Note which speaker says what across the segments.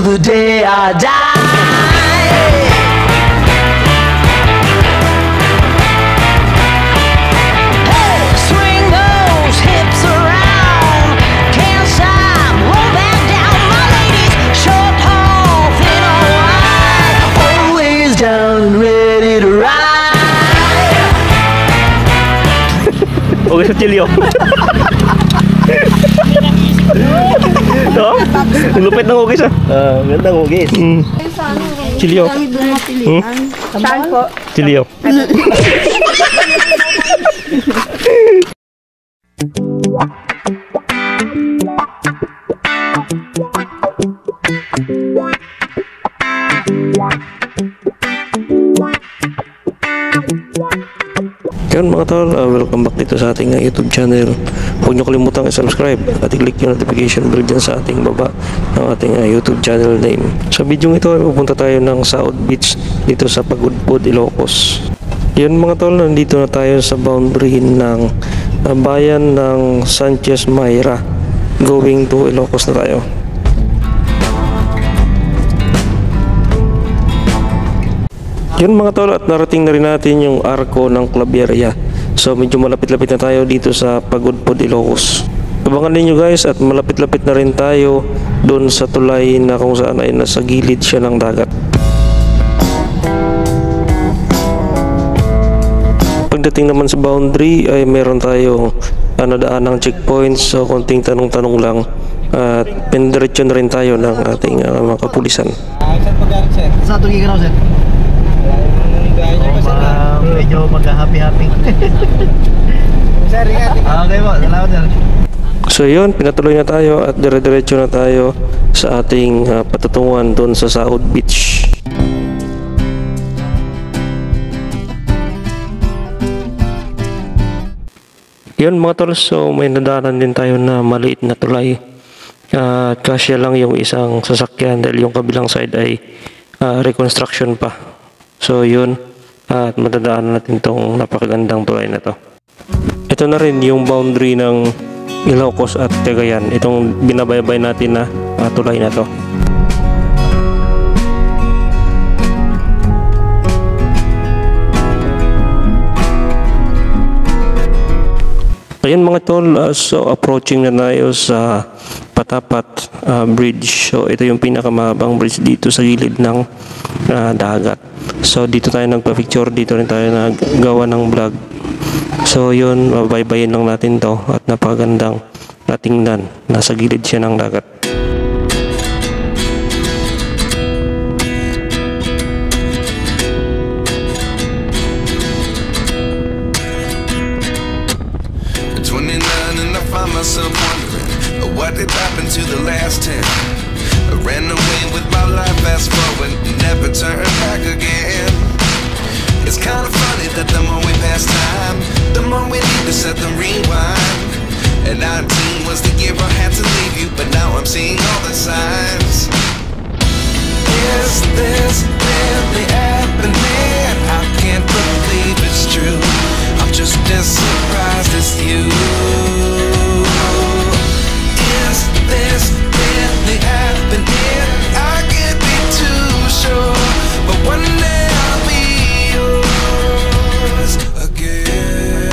Speaker 1: till the day I die. Hey, swing those hips around, can't stop, roll back down. My ladies, short, tall, thin or wide, always down and ready to ride.
Speaker 2: Okay sa chilyo. No? Lupit ng hugis ah. Ganda ng hugis. Chilyo.
Speaker 3: Saan po?
Speaker 2: Chilyo. Yan mga tol, welcome back dito sa ating YouTube channel. Huwag nyo kalimutang i-subscribe at i-click yung notification bell dyan sa ating baba ng ating YouTube channel name. Sa video ito ay pupunta tayo ng South Beach dito sa Pagudpud, Ilocos. Yan mga tol, nandito na tayo sa boundary ng bayan ng Sanchez Mayra. Going to Ilocos na tayo. Yun mga tol, at narating na rin natin yung arko ng Claveria. So medyo malapit-lapit na tayo dito sa Pagudpud, Ilocos. Abangan ninyo guys, at malapit-lapit na rin tayo doon sa tulay na kung saan ay nasa gilid siya ng dagat. Pagdating naman sa boundary ay meron tayong nadaan ng checkpoints, so konting tanong-tanong lang at pindiretso na rin tayo ng ating mga kapulisan.
Speaker 4: Sa tuloy ka na sir? Medyo mag-happy-happy. Okay po, salamat sir.
Speaker 2: So yun, pinatuloy na tayo at dire-diretso na tayo sa ating patutunguhan doon sa South Beach. Yun mga tol, so may nadaanan din tayo na maliit na tulay. Kasya lang yung isang sasakyan dahil yung kabilang side ay reconstruction pa. So yun, at madadaanan natin tong napakagandang tulay na to. Ito na rin yung boundary ng Ilocos at Cagayan, itong binabaybay natin na tulay na to. Ayun mga tol, so approaching na tayo sa Patapat Bridge. So ito yung pinakamahabang bridge dito sa gilid ng dagat. So dito tayo nagpa-picture, dito rin tayo naggawa ng vlog. So yun, mabaybayin lang natin to at napagandang natingnan. Nasa gilid siya ng dagat.
Speaker 5: Myself wondering what did happen to the last 10. I ran away with my life, fast forward, never turn back again. It's kind of funny that the more we pass time, the more we need to set the rewind. And 19 was the year I had to leave you, but now I'm seeing all the signs. Is this really happening? I can't believe it's true. I'm just as surprised as you. Is this really happening? I can't be too sure, but one day I'll be yours again.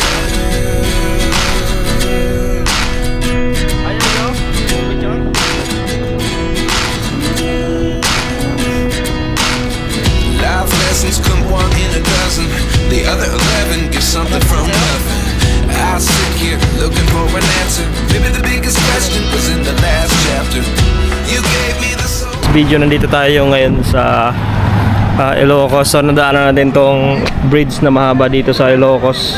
Speaker 5: Life lessons come one in a dozen, the other 11 give something from nothing. I sit here looking for an answer. Maybe the biggest question was in the last chapter. You gave me the soul.
Speaker 2: Video, nandito tayo ngayon sa Ilocos. So nadaanan natin tong bridge na mahaba dito sa Ilocos.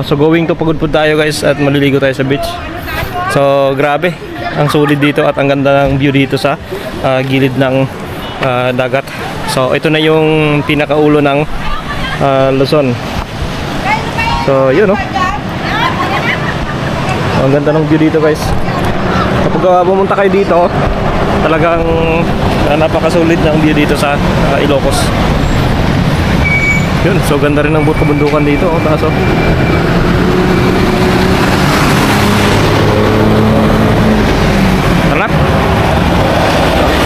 Speaker 2: So going to Pagudpud tayo guys at maliligo tayo sa beach. So grabe, ang sulit dito at ang ganda ng view dito sa gilid ng dagat. So ito na yung pinakaulo ng Luzon. So yun oh. Ang ganda ng view dito guys. Kapag pumunta kayo dito, talagang napakasulit ng view dito sa Ilocos. Yun, so ganda rin ng kabundukan dito oh, taas oh. Tara.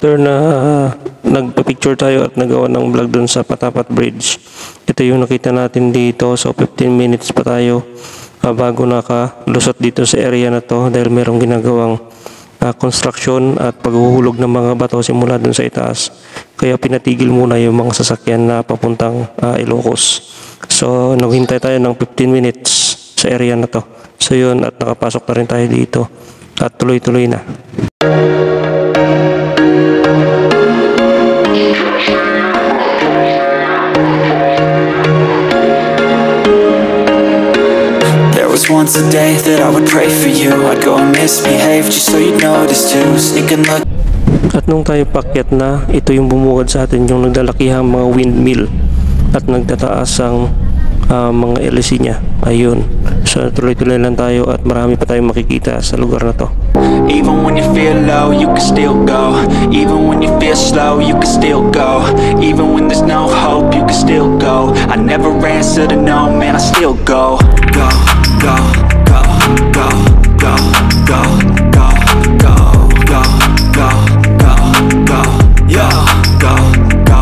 Speaker 2: After na nagpa-picture tayo at nagawa ng vlog dun sa Patapat Bridge, ito yung nakita natin dito. So 15 minutes pa tayo bago nakalusot dito sa area na to dahil merong ginagawang construction at paghuhulog ng mga bato simula dun sa itaas. Kaya pinatigil muna yung mga sasakyan na papuntang Ilocos. So naghintay tayo ng 15 minutes sa area na to. So yun, at nakapasok na rin tayo dito at tuloy-tuloy na.
Speaker 6: Once a day that I would pray for you, I'd go and misbehave just so you'd notice too. Sneak and look.
Speaker 2: At nung tayo pakyat na, ito yung bumukod sa atin yung naglalakihang mga windmill at nagtataas ang mga LC niya. Ayun. So tuloy-tuloy lang tayo at marami pa tayong makikita sa lugar na to.
Speaker 6: Even when you feel low, you can still go. Even when you feel slow, you can still go. Even when there's no hope, you can still go. I never answer to no, man, I still go. Go, go, go, go, go, go, go, go, go, go, go, go, yo, go, go,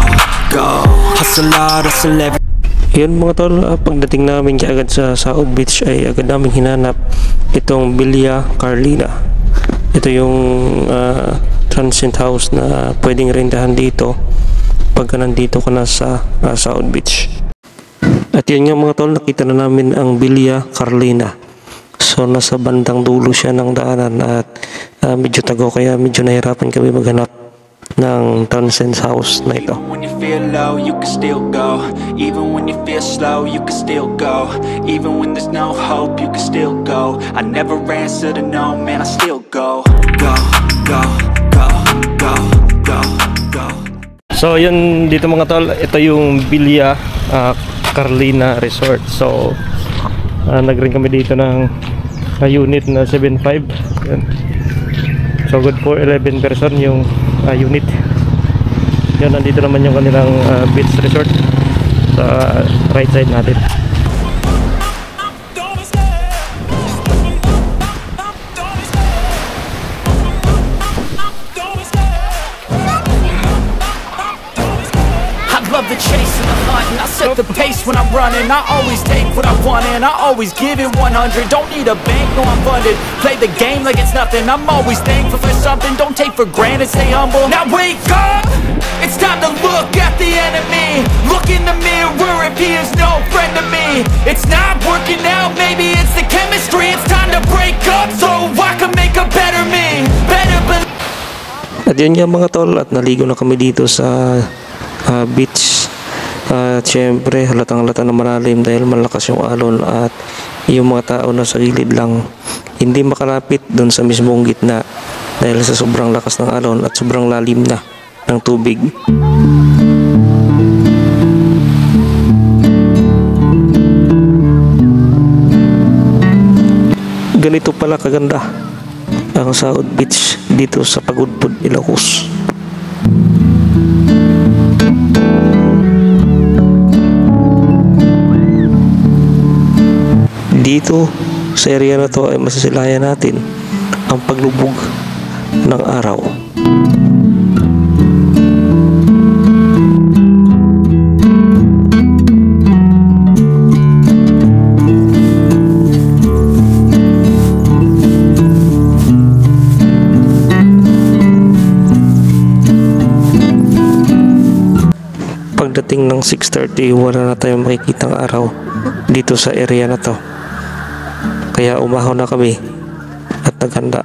Speaker 6: go. Hustle hard, hustle every.
Speaker 2: Yun mga tol, pagdating namin agad sa South Beach ay agad namin hinanap itong Villa Carlina. Ito yung transient house na pwedeng rentahan dito pagka nandito ka na sa South Beach. At yun nga mga tol, nakita na namin ang Villa Carlina. So nasa bandang dulo siya ng daanan at medyo tago kaya medyo nahirapan kami maghanap ng transient house na ito.
Speaker 6: Even when you feel low, you can still go. Even when you feel slow, you can still go. Even when there's no hope, you can still go. I never answer to no, man, I still go. Go, go, go, go, go, go.
Speaker 2: So yun dito mga tol, ito yung Villa Carlina Resort. So nag-ring kami dito ng unit na 7.5. Yan. So good for 11 person yung unit. Yan, nandito naman yung kanilang beach resort sa right side natin.
Speaker 6: The chase and the hunt, and I set the pace when I'm running. I always take what I want and I always give it 100. Don't need a bank, no I'm funded. Play the game like it's nothing. I'm always thankful for something. Don't take for granted, stay humble. Now wake up, it's time to look at the enemy. Look in the mirror if he is no friend to me. It's not working out, maybe it's the chemistry. It's time to break up so I can make a better me. Better believe.
Speaker 2: At yun nga mga tol, at naligo na kami dito sa beach. At syempre halatang halata na malalim dahil malakas yung alon at yung mga tao na sa gilid lang hindi makalapit doon sa mismong gitna dahil sa sobrang lakas ng alon at sobrang lalim na ng tubig. Ganito pala kaganda ang South Beach dito sa Pagudpud, Ilocos. Dito sa area na to ay masasilayan natin ang paglubog ng araw. Pagdating ng 6:30 wala na tayong makikitang araw dito sa area na to. Kaya umahon na kami at naghanda.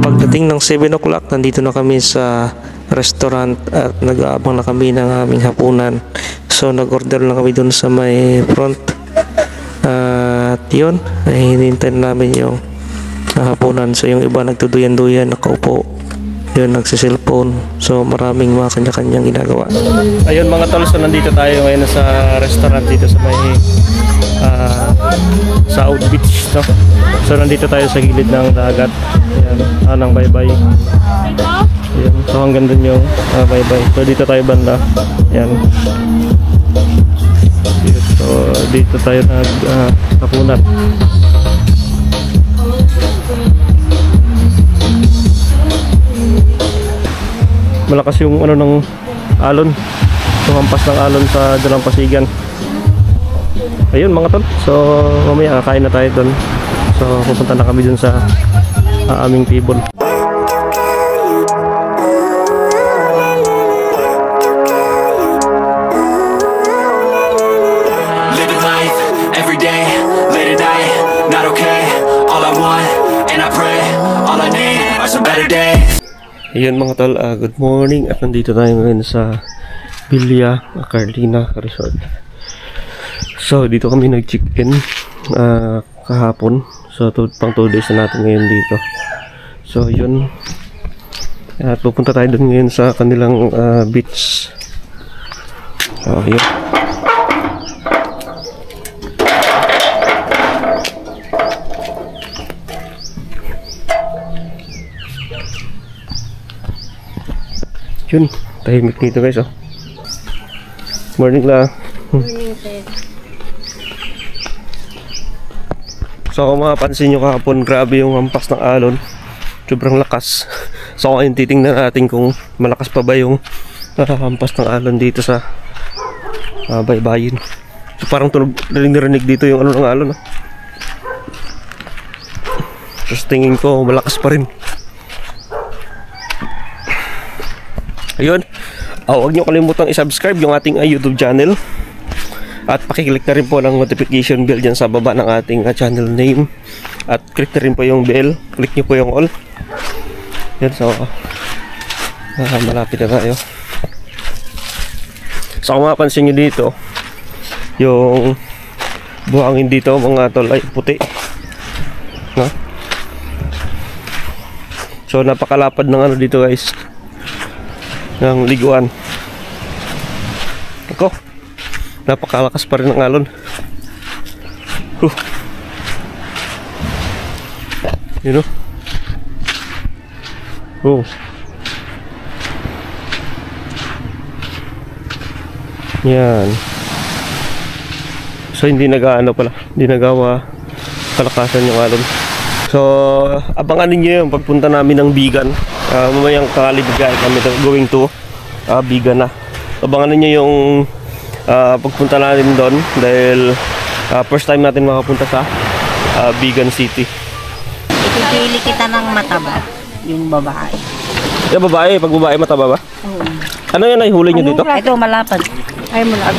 Speaker 2: Pagdating ng 7 o'clock, nandito na kami sa restaurant at nag-aabang na kami ng aming hapunan. So nag-order lang kami dun sa may front. At yun, ay hinintay namin yung hapunan. So yung iba nagtuduyan-duyan, nakaupo. Yun, nagsiselfone. So maraming mga kanya-kanyang ginagawa. Ayun mga tol, so nandito tayo ngayon sa restaurant dito sa may South Beach, no? So nandito tayo sa gilid ng dagat. Ayan, anang bye-bye. Ayan, so hanggang dun yung bye-bye. So dito tayo banda. Ayan. So dito tayo naghapunan. malakas yung ano ng alon, yung hampas ng alon sa Dalampasigan. Ayun mga tol, so mamaya kakain na tayo doon. So pupunta na kami dun sa aming table.
Speaker 6: Living life every day, late at night, not okay. All I want and I pray, all I need are some better days.
Speaker 2: Ayun mga tol, good morning at nandito tayo ngayon sa Villa Carlina Resort. So dito kami nag-check-in kahapon. So pang 2 days na natin ngayon dito. So yun, at pupunta tayo doon ngayon sa kanilang beach. So yun. Yun, tahimik dito guys, oh. Morning la.
Speaker 3: Morning, sir.
Speaker 2: So kung mapapansin nyo kahapon, grabe yung hampas ng alon. Sobrang lakas. So ngayon titingnan natin kung malakas pa ba yung hampas ng alon dito sa baybayin. So parang tunog, narinig dito yung ano ng alon, oh. Tapos tingin ko malakas pa rin. Ayun, huwag nyo kalimutang i-subscribe yung ating YouTube channel. At pakiclick na rin po ng notification bell dyan sa baba ng ating channel name. At click na rin po yung bell. Click nyo po yung all. Yan, so malapit na tayo. So kung mapansin nyo dito, yung buhangin dito mga tol ay puti, no? So napakalapad ng ano dito guys, ng liguan. Ako, napakalakas pa rin ng alon. You know? Oh. Yan. So hindi nagaano pala, hindi nagawa kalakasan yung alon. So abangan niyo yung pagpunta namin ng Bigan. Mamayang kalibigay kami going to Bigan na. Abangan niyo yung pagpunta natin doon dahil first time natin makapunta sa Bigan City.
Speaker 3: Ipipili kita ng mataba, yung babae.
Speaker 2: Yung babae, pag babae mataba ba?
Speaker 3: Oo.
Speaker 2: Ano yan ay huli nyo dito?
Speaker 3: Ito malapad. Ay mo na.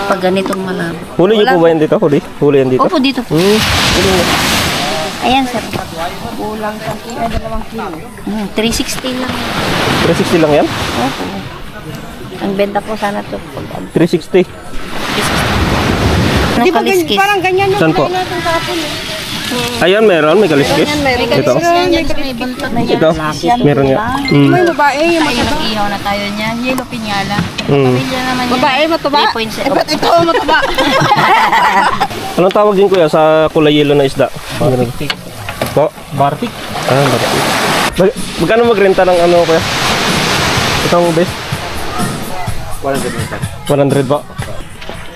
Speaker 3: Pag ganitong malapad.
Speaker 2: Huli nyo po ba yan dito? Huli yan dito?
Speaker 3: Opo, dito po. Ayan, sir. Kulang sa 2 kilo. 360 lang.
Speaker 2: 360 lang yan?
Speaker 3: Opo. Ang benta po sana to.
Speaker 2: 360.
Speaker 3: Di ba parang ganyan yung
Speaker 2: saan po? Ayan, meron. May kaliskis. Ito. Ito. Meron nga.
Speaker 3: May babae, yung mataba.
Speaker 7: Nag-ihaw na tayo niya. Yellow pinyala.
Speaker 2: Mm.
Speaker 7: Pamilya naman niya.
Speaker 3: Babae, mataba?
Speaker 7: 3.0.
Speaker 3: Ba't ito mataba?
Speaker 2: Anong tawag din kuya sa kulay yellow na isda? Bartik. Po? Bartik? Bartik. Magkano magrenta ng ano kuya? Itong best? 100 ba?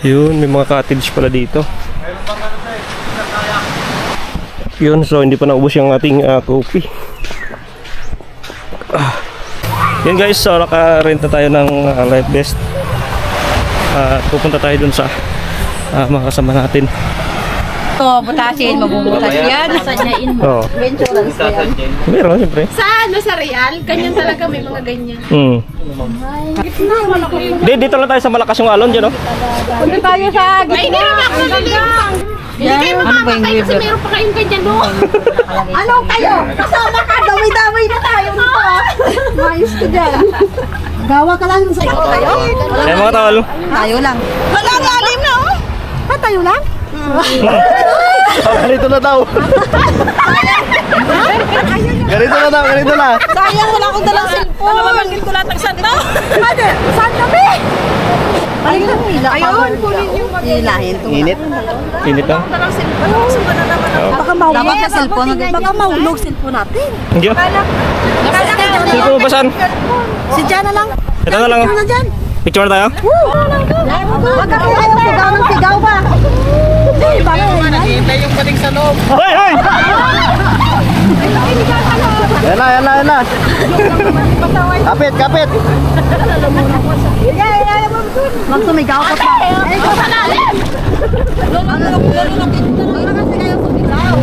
Speaker 2: Yun, may mga cottage pala dito. Yun, so hindi pa naubos yung ating coffee. Yun guys, so nakarenta tayo ng life vest. Pupunta tayo dun sa mga kasama natin.
Speaker 3: Ito, butasin, mabubutas yan.
Speaker 2: Oo.
Speaker 3: Insurance ba yan?
Speaker 2: Meron, siyempre.
Speaker 8: Sa ano, sa Real, ganyan talaga, may mga ganyan.
Speaker 2: Dito lang tayo sa malakas yung alon dyan, no?
Speaker 3: Punta tayo sa
Speaker 8: Ay, hindi naman ako nalilimutan. Hindi kayo mamamatay kasi meron pa kayong ganyan, no?
Speaker 3: Ano kayo? Kasama ka, dami-dami na tayo dito. Mayos ka dyan. Gawa ka lang sa iyo tayo.
Speaker 2: Eh mga tol.
Speaker 3: Tayo lang. Wala lalim na, oh. Tayo lang?
Speaker 4: Ganito na daw. Ganito na daw, ganito na.
Speaker 3: Sayang, wala akong dalang cellphone.
Speaker 8: Mamamangin ko lahat ng santa.
Speaker 3: Mother, saan kami? Ayun, kunin yung hilahin.
Speaker 4: Init.
Speaker 2: Init lang.
Speaker 3: Baka mahulog. Dapat sa cellphone. Baka mahulog cellphone natin.
Speaker 2: Hindi. Sino mo ba saan?
Speaker 3: Si Jana lang.
Speaker 2: Ito na lang.
Speaker 3: Ano dyan?
Speaker 2: Picture na tayo?
Speaker 3: Wag kami ayaw sigaw ng sigaw ba? Hindi, ba?
Speaker 8: Naghihintay yung balik sa loob.
Speaker 2: Hoy! Hoy!
Speaker 4: Yan na, yan na, yan na. Kapit, kapit.
Speaker 3: Mag sumigaw ko pa. Ay, ko sa lalim! Lolo kasi kayo sumigaw.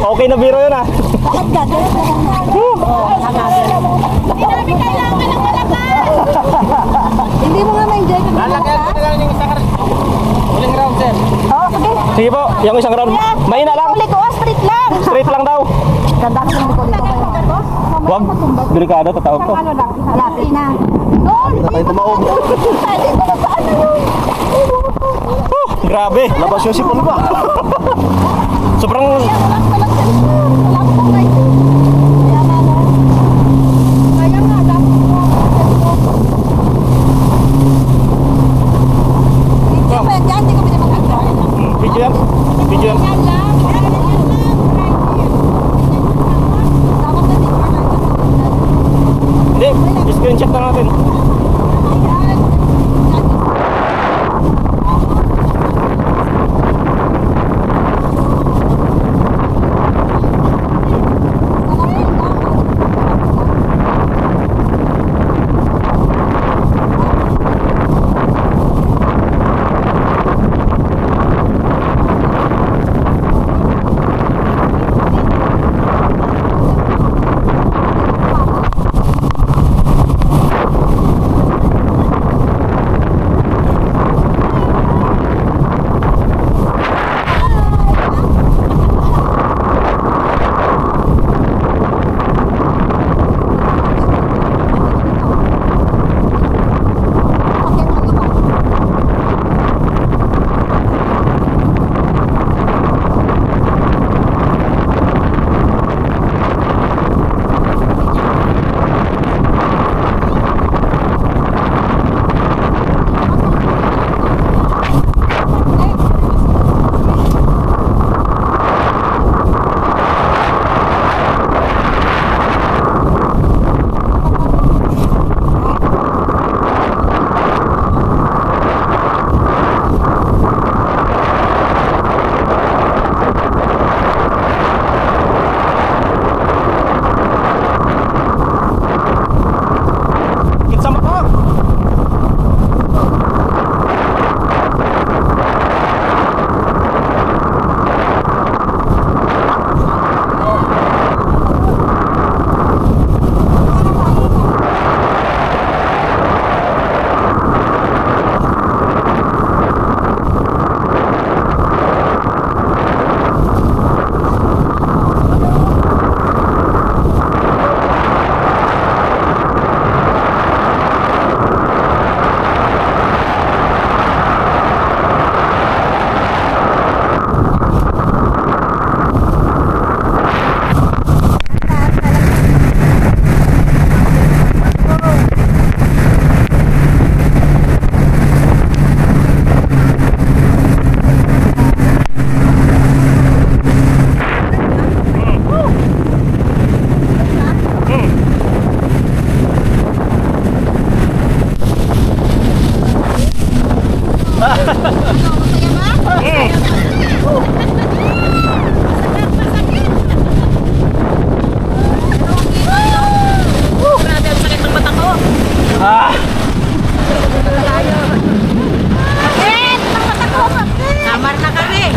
Speaker 2: Okay na biro yun ah.
Speaker 8: Hindi namin kailangan ng malakas.
Speaker 3: Hindi mo nga ma-enjoy ka.
Speaker 4: Lalagyan ko na lang yung isang huling round, sir.
Speaker 3: Oo, sige.
Speaker 2: Sige po, yung isang round. Mahina lang.
Speaker 3: Uli ko, straight lang.
Speaker 2: Straight lang daw.
Speaker 3: Ganda ka ng liko dito kayo.
Speaker 2: Wag, delikado, tatawag to.
Speaker 3: Ano lang, halapin na. Doon!
Speaker 4: Hindi na kayo tumaob.
Speaker 3: Pwede ko na saan na yun.
Speaker 2: Grabe, labas yung sipon pa. Sobrang... Video yan? Video yan? Hindi, screenshot na natin.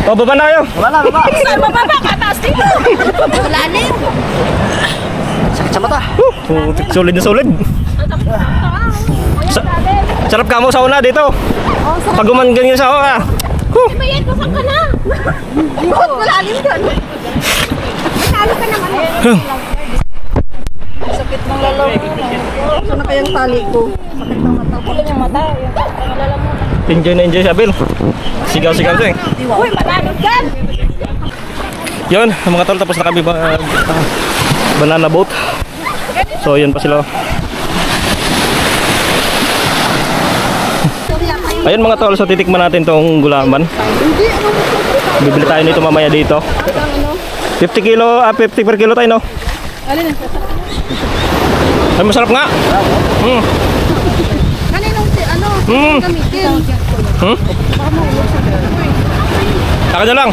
Speaker 2: Oh, baba na kayo.
Speaker 8: Saan mababa? Kataas dito. Malalim.
Speaker 4: Sakit sa mata.
Speaker 2: Solid na solid. Sarap ka mo sa una dito. Pag gumangan yung sa ako
Speaker 8: Bayan, pasang ka na.
Speaker 3: Yun, malalim dyan. Talo ka naman. Sakit ng lalaw. Saan na kayang tali ko? Sakit ng mata ko. Yung mata.
Speaker 2: Enjoy na enjoy si Abel. Sigaw-sigaw siya eh.
Speaker 8: Uy, malalim dyan.
Speaker 2: Yun, mga tol, tapos na kami banana boat. So, yun pa sila. Ayun mga tol, so titikman natin tong gulaman. Bibili tayo nito mamaya dito. 50 per kilo tayo, no? Ay, masarap nga.
Speaker 3: Kaninong ano? Gamitin.
Speaker 2: Saka na lang.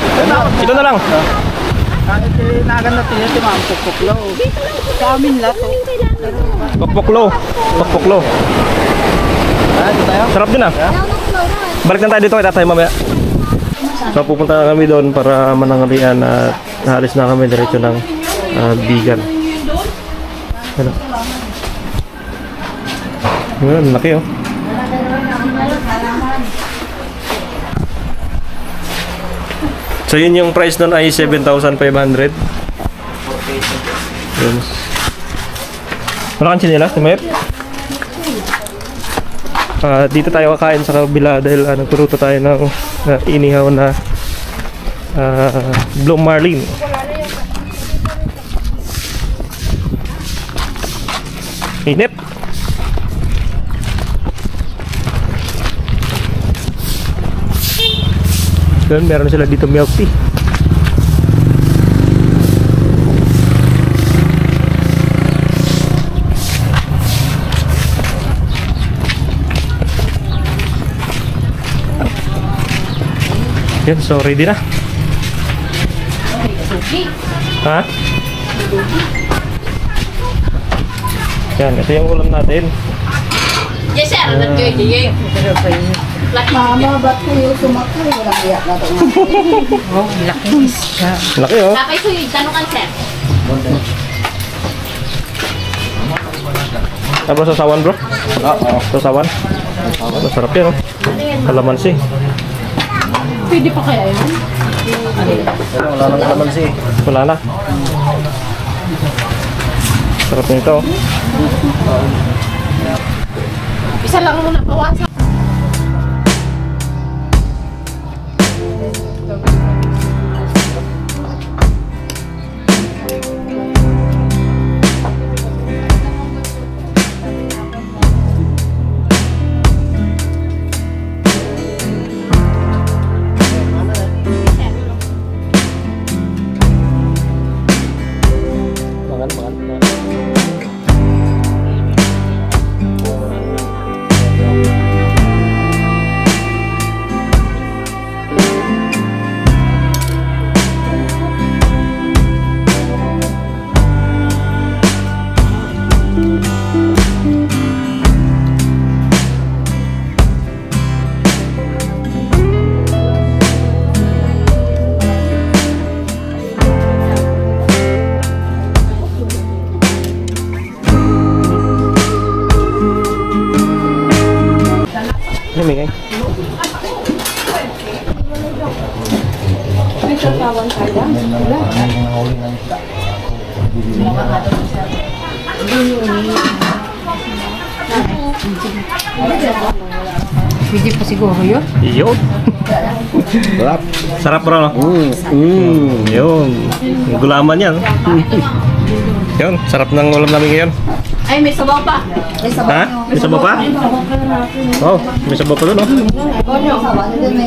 Speaker 2: Ito na lang.
Speaker 4: Naganda tingin si Ma'am Pukpuklo. Sa amin lahat.
Speaker 2: Pokpoklo. Pokpoklo.
Speaker 4: Dito tayo.
Speaker 2: Sarap din ah. Balik na tayo dito kay tatay mamaya. So pupunta na kami doon para mananghalian at naalis na kami diretso ng Bigan. Ano? Yun, laki oh. So yun yung price doon ay 7,500. Yun. Wala kang chinelas, Timayet? Dito tayo kakain sa kabila dahil nagturuto tayo ng inihaw na Blue Marlin. Init. Doon meron sila dito milk tea. Yan, so ready na. Ha? Yan, ito yung ulam natin.
Speaker 8: Yes, sir.
Speaker 3: Mama, ba't ko yung sumakay? Walang iyak na ito nga.
Speaker 2: Laki oh.
Speaker 8: Kapay ko yung tanukan, sir.
Speaker 2: Tapos sasawan bro? Oo. Sasawan? Masarap yan oh. Kalamansi.
Speaker 8: Pwede pa kaya yun?
Speaker 4: Wala nang kalamansi.
Speaker 2: Wala na. Sarap nito.
Speaker 8: Isa lang muna bawasan. Mingay.
Speaker 3: Pwede pa siguro yun?
Speaker 2: Yun.
Speaker 4: Sarap.
Speaker 2: Sarap bro, no? Yun. Gulaman yan. Yun, sarap ng ulam namin ngayon.
Speaker 8: Ay, may sabaw pa.
Speaker 2: Ha? May sabaw pa? Oh, may sabaw pa doon, no?
Speaker 3: Sabaw, may